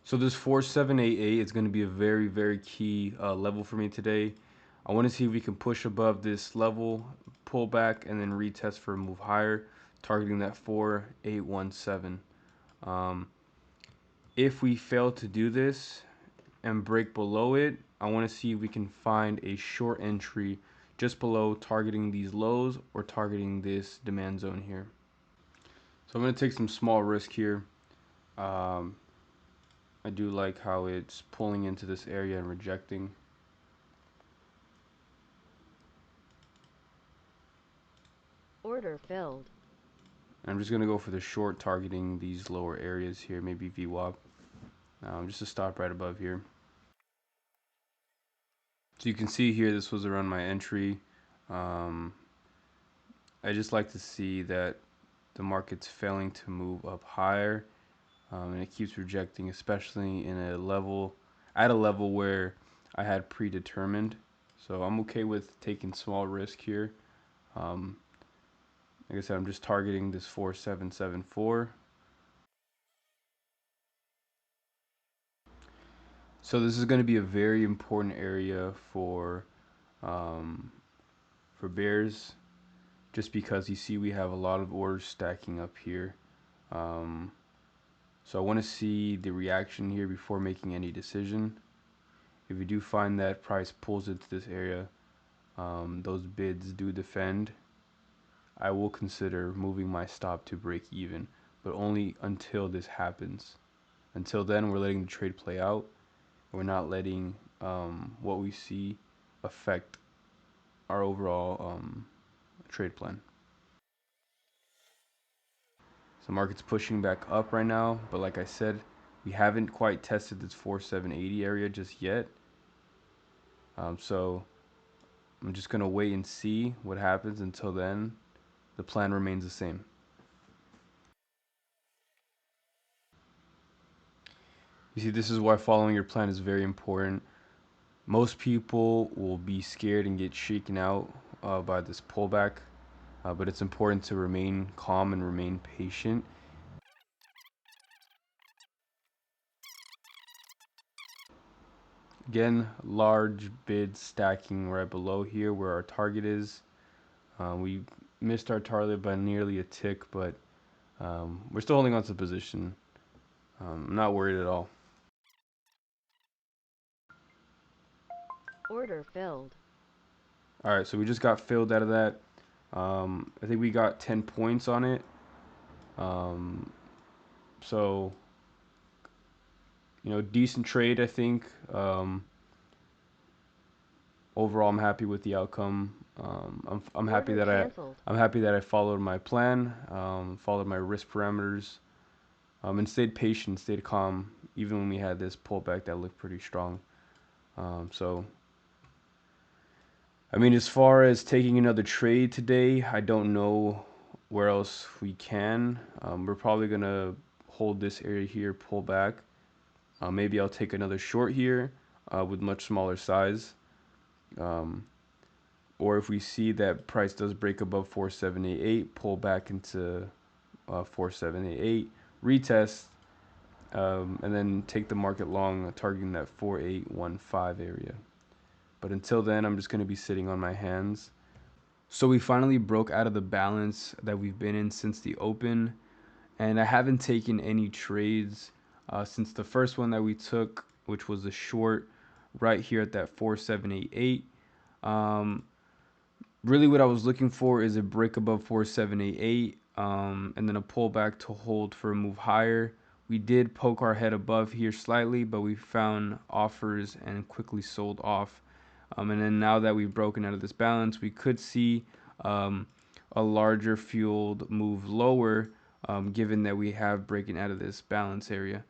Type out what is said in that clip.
So this 4788 is going to be a very, very key level for me today. I want to see if we can push above this level, pull back, and then retest for a move higher, targeting that 4817. Um, if we fail to do this and break below it, I want to see if we can find a short entry just below, targeting these lows or targeting this demand zone here. So I'm going to take some small risk here. Um, I do like how it's pulling into this area and rejecting. Order filled. I'm just going to go for the short, targeting these lower areas here, maybe VWAP. Just to stop right above here. So you can see here, this was around my entry. Um, I just like to see that the market's failing to move up higher, and it keeps rejecting, especially in a level, at a level where I had predetermined. So I'm okay with taking small risk here. Um, like I said, I'm just targeting this 4774. So this is going to be a very important area um, for bears, just because you see we have a lot of orders stacking up here. Um, so I want to see the reaction here before making any decision. If you do find that price pulls into this area, those bids do defend, I will consider moving my stop to break even, but only until this happens. Until then, we're letting the trade play out. We're not letting what we see affect our overall trade plan. So market's pushing back up right now, but like I said, we haven't quite tested this 4780 area just yet. So I'm just gonna wait and see what happens. Until then, the plan remains the same. You see, this is why following your plan is very important. Most people will be scared and get shaken out by this pullback, but it's important to remain calm and remain patient. Again, large bid stacking right below here where our target is. We missed our target by nearly a tick, but we're still holding on to the position. I'm not worried at all. Order filled. All right, so we just got filled out of that. I think we got 10 points on it. Um, so, decent trade, I think. Overall, I'm happy with the outcome. I'm happy Order that canceled. I'm happy that I followed my plan, followed my risk parameters, and stayed patient, stayed calm, even when we had this pullback that looked pretty strong. So, I mean, as far as taking another trade today, I don't know where else we can. We're probably gonna hold this area here, pull back. Maybe I'll take another short here with much smaller size. Um, or if we see that price does break above 4788, pull back into 4788, retest, and then take the market long, targeting that 4815 area. But until then, I'm just going to be sitting on my hands. So we finally broke out of the balance that we've been in since the open, and I haven't taken any trades since the first one that we took, which was a short right here at that 4788. Um, Really, what I was looking for is a break above 4788, and then a pullback to hold for a move higher. We did poke our head above here slightly, but we found offers and quickly sold off. And then now that we've broken out of this balance, we could see um, a larger fueled move lower, given that we have breaking out of this balance area.